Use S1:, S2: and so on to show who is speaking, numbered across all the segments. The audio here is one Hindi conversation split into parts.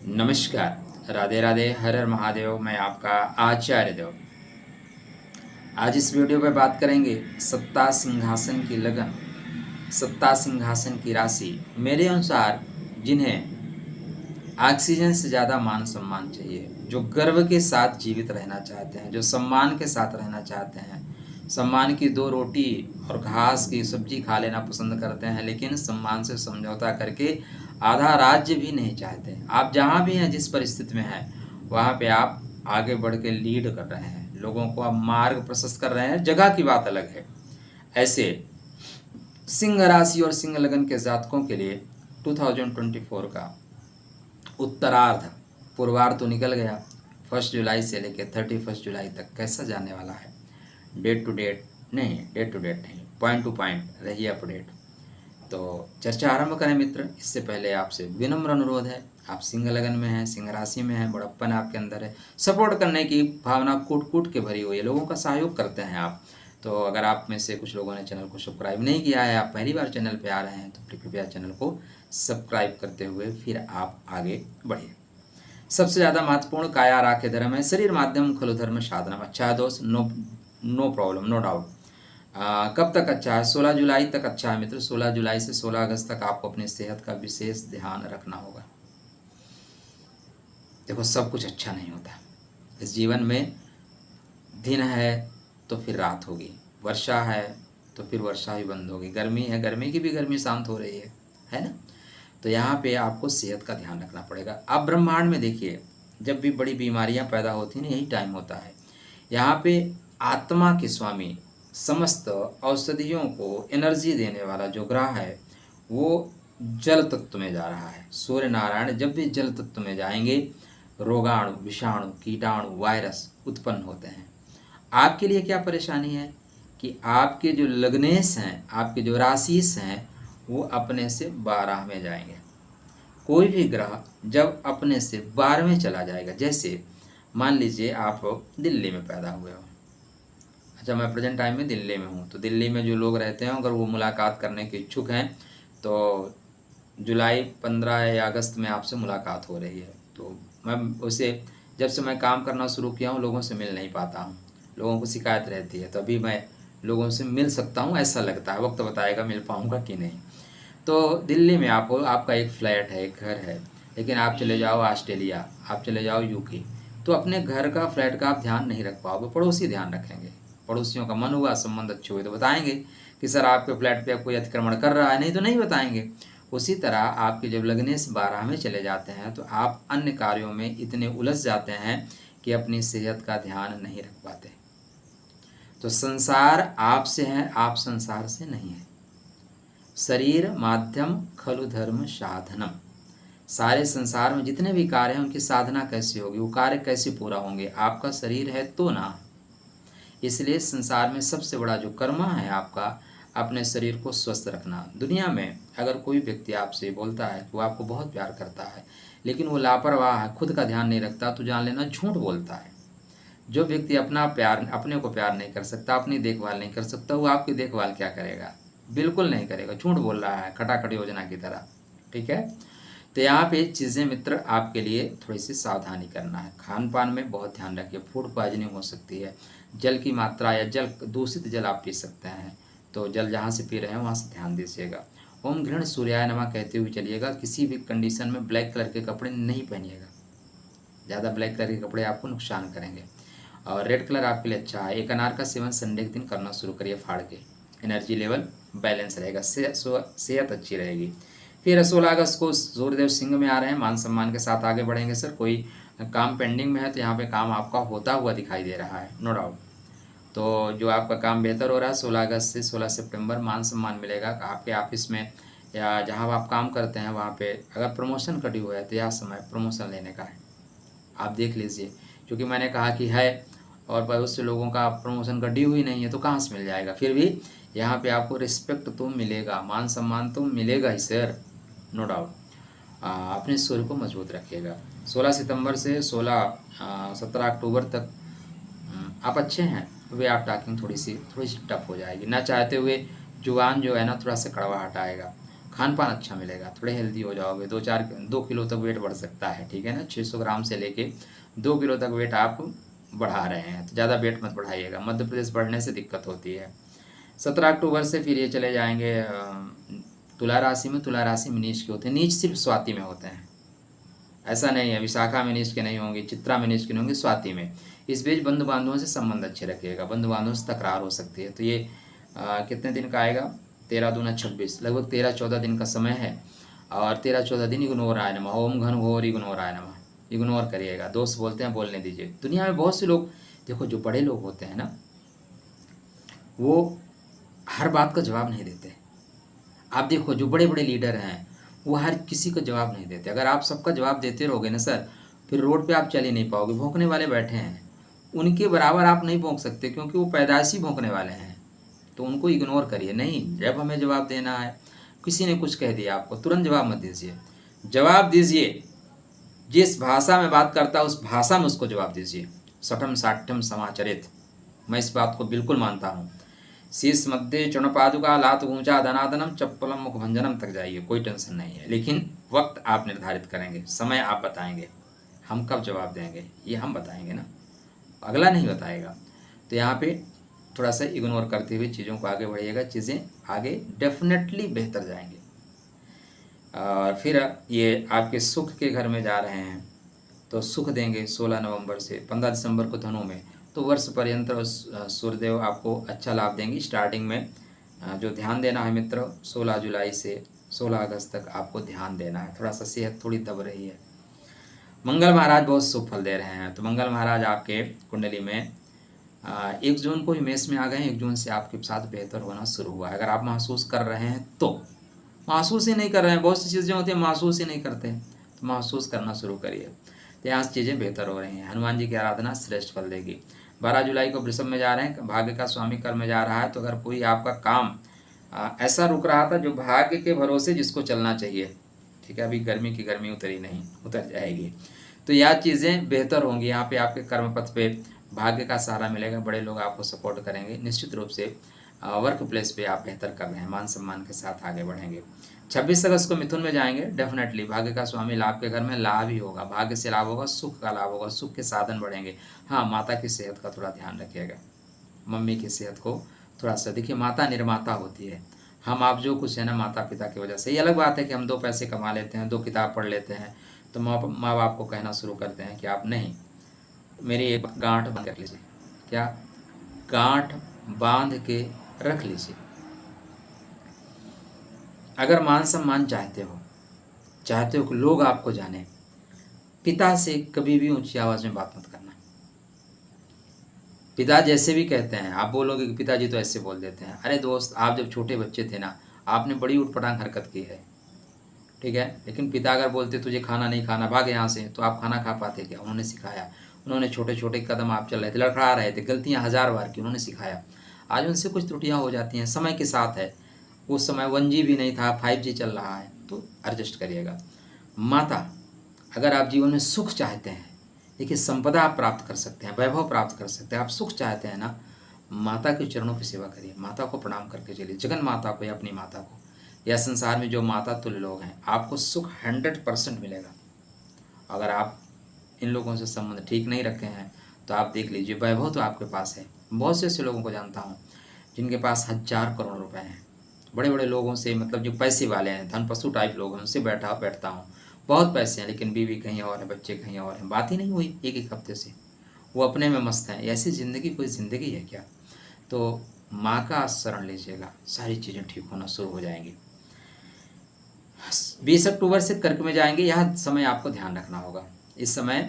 S1: नमस्कार, राधे राधे, हर हर महादेव। मैं आपका आचार्य देव। आज इस वीडियो पे बात करेंगे सत्ता सिंहासन की लगन, सत्ता सिंहासन की राशि। मेरे अनुसार जिन्हें ऑक्सीजन से ज़्यादा मान सम्मान चाहिए, जो गर्व के साथ जीवित रहना चाहते हैं, जो सम्मान के साथ रहना चाहते हैं, सम्मान की दो रोटी और घास की सब्जी खा लेना पसंद करते हैं, लेकिन सम्मान से समझौता करके आधा राज्य भी नहीं चाहते। आप जहाँ भी हैं, जिस परिस्थिति में हैं, वहाँ पे आप आगे बढ़ के लीड कर रहे हैं, लोगों को आप मार्ग प्रशस्त कर रहे हैं। जगह की बात अलग है। ऐसे सिंह राशि और सिंह लगन के जातकों के लिए 2024 का उत्तरार्ध, पूर्वार्ध तो निकल गया, 1 जुलाई से लेकर 31 जुलाई तक कैसा जाने वाला है। डेट टू डेट नहीं, पॉइंट टू पॉइंट रहिए अपडेट। तो चर्चा आरंभ करें मित्र। इससे पहले आपसे विनम्र अनुरोध है, आप सिंह लगन में हैं, सिंह राशि में हैं, बड़प्पन आपके अंदर है, सपोर्ट करने की भावना कूट कूट के भरी हुई है, लोगों का सहयोग करते हैं आप। तो अगर आप में से कुछ लोगों ने चैनल को सब्सक्राइब नहीं किया है, आप पहली बार चैनल पे आ रहे हैं, तो कृपया चैनल को सब्सक्राइब करते हुए फिर आप आगे बढ़िए। सबसे ज़्यादा महत्वपूर्ण काया राखे धर्म है, शरीर माध्यम खलु धर्म साधनम। अच्छा है दोस्त, नो प्रॉब्लम, नो डाउट। कब तक अच्छा है? 16 जुलाई तक अच्छा है मित्र। 16 जुलाई से 16 अगस्त तक आपको अपनी सेहत का विशेष ध्यान रखना होगा। देखो, सब कुछ अच्छा नहीं होता इस जीवन में। दिन है तो फिर रात होगी, वर्षा है तो फिर वर्षा भी बंद होगी, गर्मी है, गर्मी की भी गर्मी शांत हो रही है ना। तो यहाँ पे आपको सेहत का ध्यान रखना पड़ेगा। आप ब्रह्मांड में देखिए, जब भी बड़ी बीमारियाँ पैदा होती हैं, यही टाइम होता है। यहाँ पे आत्मा के स्वामी, समस्त औषधियों को एनर्जी देने वाला जो ग्रह है, वो जल तत्व में जा रहा है। सूर्य नारायण जब भी जल तत्व में जाएंगे, रोगाणु, विषाणु, कीटाणु, वायरस उत्पन्न होते हैं। आपके लिए क्या परेशानी है कि आपके जो लग्नेश हैं, आपके जो राशिस हैं, वो अपने से 12 में जाएंगे। कोई भी ग्रह जब अपने से 12 में चला जाएगा, जैसे मान लीजिए आप दिल्ली में पैदा हुए हो। अच्छा, मैं प्रेजेंट टाइम में दिल्ली में हूँ, तो दिल्ली में जो लोग रहते हैं, अगर वो मुलाकात करने के इच्छुक हैं, तो जुलाई 15 या अगस्त में आपसे मुलाकात हो रही है। तो मैं उसे, जब से मैं काम करना शुरू किया हूँ, लोगों से मिल नहीं पाता हूँ, लोगों को शिकायत रहती है। तो अभी मैं लोगों से मिल सकता हूँ, ऐसा लगता है। वक्त बताएगा मिल पाऊँगा कि नहीं। तो दिल्ली में आपका एक फ्लैट है, एक घर है, लेकिन आप चले जाओ ऑस्ट्रेलिया, आप चले जाओ यूके, तो अपने घर का, फ्लैट का आप ध्यान नहीं रख पाओगे, पड़ोसी ध्यान रखेंगे। पड़ोसियों का मन हुआ, संबंध अच्छे हुए तो बताएंगे कि सर आपके फ्लैट पे कोई अतिक्रमण कर रहा है, नहीं तो नहीं बताएंगे। उसी तरह आपके जब लग्नेश 12 में चले जाते हैं, तो आप अन्य कार्यों में इतने उलझ जाते हैं कि अपनी सेहत का ध्यान नहीं रख पाते। तो संसार आपसे है, आप संसार से नहीं है। शरीर माध्यम खलु धर्म साधनम। सारे संसार में जितने भी कार्य हैं, उनकी साधना कैसे होगी, वो कार्य कैसे पूरा होंगे? आपका शरीर है तो ना। इसलिए संसार में सबसे बड़ा जो कर्म है आपका, अपने शरीर को स्वस्थ रखना। दुनिया में अगर कोई व्यक्ति आपसे बोलता है कि वो आपको बहुत प्यार करता है, लेकिन वो लापरवाह है, खुद का ध्यान नहीं रखता, तो जान लेना झूठ बोलता है। जो व्यक्ति अपने को प्यार नहीं कर सकता, अपनी देखभाल नहीं कर सकता, वो आपकी देखभाल क्या करेगा? बिल्कुल नहीं करेगा। झूठ बोल रहा है, खटाखट योजना की तरह। ठीक है। तो यहाँ पे चीज़ें मित्र आपके लिए थोड़ी सी सावधानी करना है। खान पान में बहुत ध्यान रखिए, फूड पॉइजनिंग हो सकती है। जल की मात्रा या दूषित जल आप पी सकते हैं, तो जल जहाँ से पी रहे हैं वहाँ से ध्यान दीजिएगा। ओम घृण सूर्याय नमः कहते हुए चलिएगा। किसी भी कंडीशन में ब्लैक कलर के कपड़े नहीं पहनिएगा, ज़्यादा ब्लैक कलर के कपड़े आपको नुकसान करेंगे। और रेड कलर आपके लिए अच्छा है। एक अनार का सेवन संडे के दिन करना शुरू करिए फाड़ के, एनर्जी लेवल बैलेंस रहेगा, सेहत अच्छी रहेगी। फिर 16 अगस्त को सूर्यदेव सिंह में आ रहे हैं, मान सम्मान के साथ आगे बढ़ेंगे। सर कोई काम पेंडिंग में है, तो यहाँ पे काम आपका होता हुआ दिखाई दे रहा है, नो डाउट। तो जो आपका काम बेहतर हो रहा है, 16 अगस्त से 16 सितंबर मान सम्मान मिलेगा। आपके ऑफिस में या जहाँ आप काम करते हैं, वहाँ पे अगर प्रमोशन कटी हुआ है, तो यह समय प्रमोशन लेने का है, आप देख लीजिए। क्योंकि मैंने कहा कि है, और बहुत से लोगों का प्रमोशन कटी हुई नहीं है, तो कहाँ से मिल जाएगा? फिर भी यहाँ पे आपको रिस्पेक्ट तो मिलेगा, मान सम्मान तो मिलेगा ही सर, नो डाउट। अपने शरीर को मजबूत रखिएगा। 16 सितंबर से 17 अक्टूबर तक आप अच्छे हैं। वे आप टॉकिंग थोड़ी सी टफ हो जाएगी, ना चाहते हुए जुबान जो है ना थोड़ा सा कड़वाहट आएगा। खान पान अच्छा मिलेगा, थोड़े हेल्दी हो जाओगे, 2 किलो तक वेट बढ़ सकता है, ठीक है ना। 600 ग्राम से लेके 2 किलो तक वेट आप बढ़ा रहे हैं, तो ज़्यादा वेट मत बढ़ाइएगा, मध्य प्रदेश बढ़ने से दिक्कत होती है। 17 अक्टूबर से फिर ये चले जाएंगे तुला राशि में। तुला राशि में नीच के होते हैं, नीच सिर्फ स्वाति में होते हैं, ऐसा नहीं है विशाखा में नीच के नहीं होंगे, चित्रा में नीच के नहीं होंगे, स्वाति में। इस बीच बंधु बांधवों से संबंध अच्छे रखिएगा, बंधु बांधवों से तकरार हो सकती है। तो ये कितने दिन का आएगा, 13 दूना 26, लगभग 13-14 दिन का समय है। और 13-14 दिन इग्नोर आय नमः, ओम घन घोर इग्नोर आय नमः, इग्नोर करिएगा। दोस्त बोलते हैं बोलने दीजिए। दुनिया में बहुत से लोग, देखो जो बड़े लोग होते हैं ना, वो हर बात का जवाब नहीं देते। आप देखो जो बड़े बड़े लीडर हैं वो हर किसी को जवाब नहीं देते। अगर आप सबका जवाब देते रहोगे ना सर, फिर रोड पे आप चल ही नहीं पाओगे। भौंकने वाले बैठे हैं, उनके बराबर आप नहीं भौंक सकते, क्योंकि वो पैदाइशी भौंकने वाले हैं। तो उनको इग्नोर करिए। नहीं, जब हमें जवाब देना है, किसी ने कुछ कह दिया आपको, तुरंत जवाब मत दीजिए, जवाब दीजिए। जिस भाषा में बात करता है उस भाषा में उसको जवाब दीजिए। सठम साठ्यम समाचरित, मैं इस बात को बिल्कुल मानता हूँ। शीर्ष मध्य चरणपादुका लात ऊंचा धनादनम चप्पलम मुखभंजनम तक जाइए, कोई टेंशन नहीं है। लेकिन वक्त आप निर्धारित करेंगे, समय आप बताएंगे, हम कब जवाब देंगे ये हम बताएंगे ना, अगला नहीं बताएगा। तो यहाँ पे थोड़ा सा इग्नोर करते हुए चीज़ों को आगे बढ़िएगा, चीज़ें आगे डेफिनेटली बेहतर जाएंगे। और फिर ये आपके सुख के घर में जा रहे हैं, तो सुख देंगे 16 नवंबर से 15 दिसंबर को धनु में। तो वर्ष पर्यंत सूर्यदेव आपको अच्छा लाभ देंगे। स्टार्टिंग में जो ध्यान देना है मित्र, 16 जुलाई से 16 अगस्त तक आपको ध्यान देना है। थोड़ा सा सेहत थोड़ी दब रही है। मंगल महाराज बहुत शुभ फल दे रहे हैं। तो मंगल महाराज आपके कुंडली में 1 जून को ही मेष में आ गए हैं। 1 जून से आपके साथ बेहतर होना शुरू हुआ है। अगर आप महसूस कर रहे हैं तो, महसूस ही नहीं कर रहे हैं, बहुत सी चीज़ें होती हैं महसूस ही नहीं करते, तो महसूस करना शुरू करिए। तो यहाँ से चीज़ें बेहतर हो रही हैं। हनुमान जी की आराधना श्रेष्ठ फल देगी। 12 जुलाई को वृषभ में जा रहे हैं, भाग्य का स्वामी कर्म में जा रहा है। तो अगर कोई आपका काम ऐसा रुक रहा था जो भाग्य के भरोसे जिसको चलना चाहिए, ठीक है, अभी गर्मी की गर्मी उतरी नहीं, उतर जाएगी, तो यह चीज़ें बेहतर होंगी। यहाँ पे आपके कर्म पथ पे भाग्य का सहारा मिलेगा, बड़े लोग आपको सपोर्ट करेंगे। निश्चित रूप से वर्क प्लेस पे आप बेहतर कर रहे हैं, मान सम्मान के साथ आगे बढ़ेंगे। 26 अगस्त को मिथुन में जाएंगे। डेफिनेटली भाग्य का स्वामी लाभ के घर में लाभ ही होगा, भाग्य से लाभ होगा, सुख का लाभ होगा, सुख के साधन बढ़ेंगे। हाँ, माता की सेहत का थोड़ा ध्यान रखिएगा, मम्मी की सेहत को थोड़ा सा देखिए। माता निर्माता होती है, हम आप जो कुछ है ना माता पिता की वजह से। ये अलग बात है कि हम 2 पैसे कमा लेते हैं, 2 किताब पढ़ लेते हैं, तो माँ बाप को कहना शुरू करते हैं कि आप नहीं, मेरी एक गांठ बांध कर लीजिए। क्या गांठ बांध के रख लीजिए। अगर मान सम्मान चाहते हो कि लोग आपको जाने, पिता से कभी भी ऊंची आवाज में बात मत करना। पिता जैसे भी कहते हैं, आप बोलोगे कि पिताजी तो ऐसे बोल देते हैं। अरे दोस्त, आप जब छोटे बच्चे थे ना, आपने बड़ी उटपटांग हरकत की है, ठीक है, लेकिन पिता अगर बोलते तुझे खाना नहीं खाना, भाग यहाँ से, तो आप खाना खा पाते क्या? उन्होंने सिखाया। उन्होंने छोटे छोटे कदम आप चल रहे थे, लड़खड़ा रहे थे, गलतियाँ 1000 बार की, उन्होंने सिखाया। आज उनसे कुछ त्रुटियाँ हो जाती हैं, समय के साथ है। उस समय 1G भी नहीं था, 5G चल रहा है, तो एडजस्ट करिएगा। माता, अगर आप जीवन में सुख चाहते हैं, देखिए संपदा आप प्राप्त कर सकते हैं, वैभव प्राप्त कर सकते हैं, आप सुख चाहते हैं ना, माता के चरणों की सेवा करिए, माता को प्रणाम करके चलिए, जगन माता को या अपनी माता को, या संसार में जो माता तुल्य लोग हैं, आपको सुख 100% मिलेगा। अगर आप इन लोगों से संबंध ठीक नहीं रखे हैं तो आप देख लीजिए, वैभव तो आपके पास है। बहुत से ऐसे लोगों को जानता हूँ जिनके पास 1000 करोड़ रुपए हैं, बड़े बड़े लोगों से, मतलब जो पैसे वाले हैं, धन पशु टाइप लोग हैं, उनसे बैठता हूँ, बहुत पैसे हैं, लेकिन बीवी कहीं और है, बच्चे कहीं और हैं, बात ही नहीं हुई 1-1 हफ्ते से, वो अपने में मस्त हैं। ऐसी ज़िंदगी कोई ज़िंदगी है क्या? तो माँ का शरण लीजिएगा, सारी चीज़ें ठीक होना शुरू हो जाएंगी। 20 अक्टूबर से कर्क में जाएंगे। यह समय आपको ध्यान रखना होगा। इस समय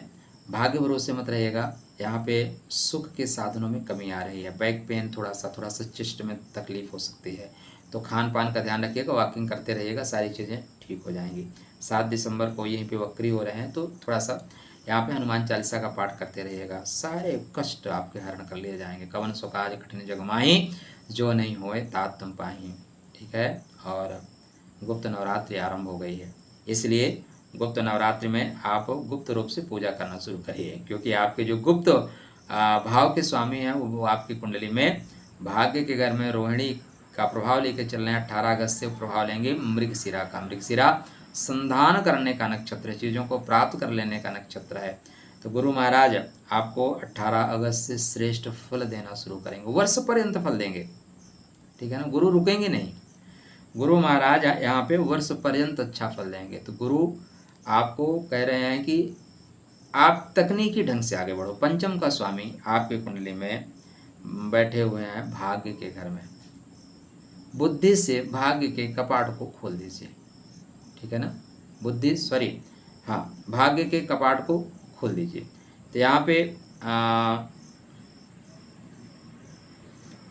S1: भाग्य भरोसे मत रहिएगा। यहाँ पे सुख के साधनों में कमी आ रही है, बैक पेन, थोड़ा सा चेस्ट में तकलीफ हो सकती है, तो खान पान का ध्यान रखिएगा, वॉकिंग करते रहिएगा, सारी चीज़ें ठीक हो जाएंगी। 7 दिसंबर को यहीं पे वक्री हो रहे हैं, तो थोड़ा सा यहाँ पे हनुमान चालीसा का पाठ करते रहिएगा, सारे कष्ट आपके हरण कर लिए जाएंगे। कवन सो काज कठिन जग माही, जो नहीं होए तात तुम पाही, ठीक है। और गुप्त नवरात्रि आरंभ हो गई है, इसलिए गुप्त नवरात्रि में आप गुप्त रूप से पूजा करना शुरू करिए, क्योंकि आपके जो गुप्त भाव के स्वामी हैं वो आपकी कुंडली में भाग्य के घर में रोहिणी का प्रभाव लेकर चल रहे हैं। 18 अगस्त से प्रभाव लेंगे मृगशिरा का। मृगशिरा संधान करने का नक्षत्र है, चीज़ों को प्राप्त कर लेने का नक्षत्र है। तो गुरु महाराज आपको 18 अगस्त से श्रेष्ठ फल देना शुरू करेंगे, वर्ष पर्यंत फल देंगे, ठीक है ना। गुरु रुकेंगे नहीं, गुरु महाराज यहाँ पे वर्ष पर्यंत अच्छा फल देंगे। तो गुरु आपको कह रहे हैं कि आप तकनीकी ढंग से आगे बढ़ो। पंचम का स्वामी आपकी कुंडली में बैठे हुए हैं भाग्य के घर में, बुद्धि से भाग्य के कपाट को खोल दीजिए, ठीक है ना। भाग्य के कपाट को खोल दीजिए। तो यहाँ पे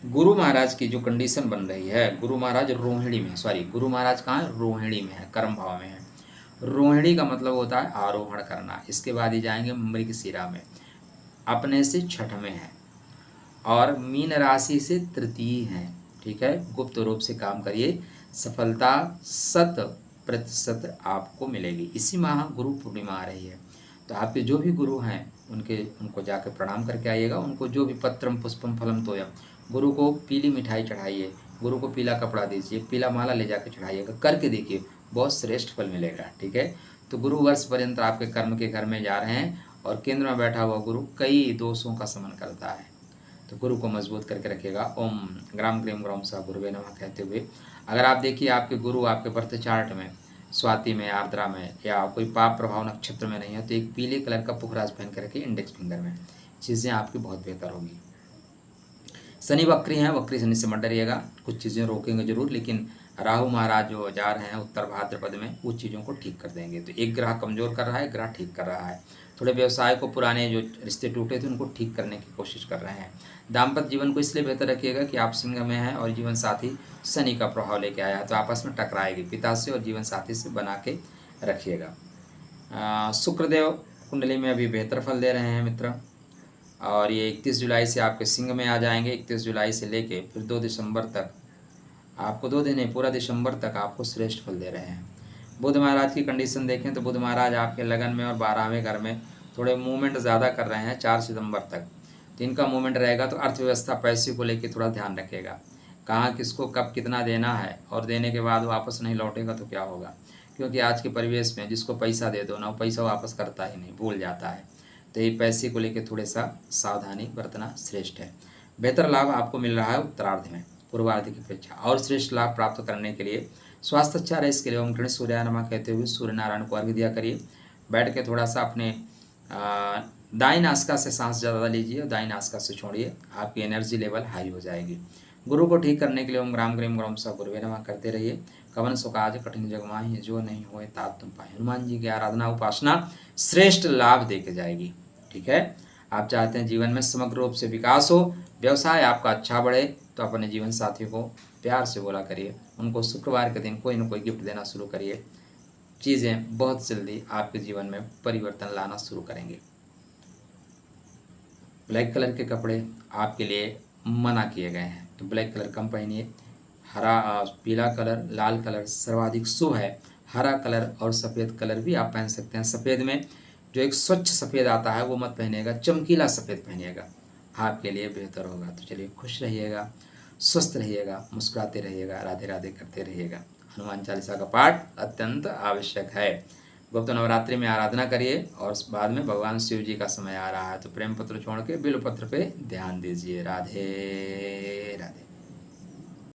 S1: गुरु महाराज की जो कंडीशन बन रही है, गुरु महाराज रोहिणी में, गुरु महाराज कहाँ है, रोहिणी में है, कर्म भाव में है। रोहिणी का मतलब होता है आरोहण करना। इसके बाद ही जाएंगे मृगशिरा में, अपने से छठ में है, और मीन राशि से तृतीय है, ठीक है। गुप्त रूप से काम करिए, सफलता 100% आपको मिलेगी। इसी माह गुरु पूर्णिमा आ रही है, तो आपके जो भी गुरु हैं उनको जाकर प्रणाम करके आइएगा। उनको जो भी पत्रम पुष्पम फलम तोयम, गुरु को पीली मिठाई चढ़ाइए, गुरु को पीला कपड़ा दीजिए, पीला माला ले जाकर चढ़ाइएगा, करके देखिए, बहुत श्रेष्ठ फल मिलेगा, ठीक है। तो गुरु वर्ष पर्यंत आपके कर्म के घर में जा रहे हैं, और केंद्र में बैठा हुआ गुरु कई दोषों का शमन करता है। तो गुरु को मजबूत करके रखिएगा। ओम ग्राम ग्रीम ग्राम सा गुरुवे नमः कहते हुए, अगर आप देखिए आपके गुरु आपके बर्थ चार्ट में स्वाति में, आर्द्रा में, या कोई पाप प्रभाव नक्षत्र में नहीं है, तो एक पीले कलर का पुखराज पहन कर रखिए इंडेक्स फिंगर में, चीज़ें आपकी बहुत बेहतर होगी। शनि वक्री हैं, वक्री शनि से मत डरिएगा, कुछ चीज़ें रोकेंगे जरूर, लेकिन राहु महाराज जो जा रहे हैं उत्तर भाद्रपद में, वो चीज़ों को ठीक कर देंगे। तो एक ग्रह कमजोर कर रहा है, ग्रह ठीक कर रहा है। थोड़े व्यवसाय को, पुराने जो रिश्ते टूटे थे उनको ठीक करने की कोशिश कर रहे हैं। दाम्पत्य जीवन को इसलिए बेहतर रखिएगा कि आप सिंह में हैं और जीवन साथी शनि का प्रभाव लेके आया है, तो आपस में टकराएगी, पिता से और जीवन साथी से बना के रखिएगा। शुक्रदेव कुंडली में अभी बेहतर फल दे रहे हैं मित्र, और ये 31 जुलाई से आपके सिंह में आ जाएंगे। 31 जुलाई से लेके फिर 2 दिसंबर तक आपको, 2 दिन नहीं, पूरा दिसंबर तक आपको श्रेष्ठ फल दे रहे हैं। बुध महाराज की कंडीशन देखें तो बुध महाराज आपके लगन में और 12वें घर में थोड़े मूवमेंट ज़्यादा कर रहे हैं 4 सितंबर तक। तो इनका मूवमेंट रहेगा, तो अर्थव्यवस्था, पैसे को लेकर थोड़ा ध्यान रखिएगा, कहाँ किसको कब कितना देना है, और देने के बाद वापस नहीं लौटेगा तो क्या होगा। क्योंकि आज के परिवेश में जिसको पैसा दे दो ना, वो पैसा वापस करता ही नहीं, भूल जाता है। तो ये पैसे को लेकर थोड़ा सा सावधानी बरतना श्रेष्ठ है। बेहतर लाभ आपको मिल रहा है उत्तरार्ध में पूर्वार्ध की अपेक्षा, और श्रेष्ठ लाभ प्राप्त करने के लिए स्वास्थ्य अच्छा रहे, इसके लिए ओम गणेश सूर्याय नमः कहते हुए सूर्य नारायण को अर्घ्य दिया करिए। बैठ के थोड़ा सा अपने दाईं नासिका से सांस ज़्यादा लीजिए और दाईं नासिका से छोड़िए, आपकी एनर्जी लेवल हाई हो जाएगी। गुरु को ठीक करने के लिए ओम ग्राम ग्रीम ग्राम सा गुरुवे नमः करते रहिए। कवन सुकाज कठिन जग माहि, जो नहीं होए तात तुम पाए। हनुमान जी की आराधना उपासना श्रेष्ठ लाभ दे के जाएगी, ठीक है। आप चाहते हैं जीवन में समग्र रूप से विकास हो, व्यवसाय आपका अच्छा बढ़े, तो अपने जीवन साथियों को प्यार से बोला करिए, उनको शुक्रवार के दिन कोई ना कोई गिफ्ट देना शुरू करिए। चीज़ें बहुत जल्दी आपके जीवन में परिवर्तन लाना शुरू करेंगे। ब्लैक कलर के कपड़े आपके लिए मना किए गए हैं, तो ब्लैक कलर कम पहनिए। हरा, पीला कलर, लाल कलर सर्वाधिक शुभ है। हरा कलर और सफ़ेद कलर भी आप पहन सकते हैं। सफ़ेद में जो एक स्वच्छ सफ़ेद आता है वो मत पहनिएगा, चमकीला सफ़ेद पहनिएगा, आपके लिए बेहतर होगा। तो चलिए, खुश रहिएगा, स्वस्थ रहिएगा, मुस्कुराते रहिएगा, राधे राधे करते रहिएगा। हनुमान चालीसा का पाठ अत्यंत आवश्यक है। गुप्त नवरात्रि में आराधना करिए, और बाद में भगवान शिव जी का समय आ रहा है, तो प्रेम पत्र छोड़ के बिल पत्र पे ध्यान दीजिए। राधे राधे।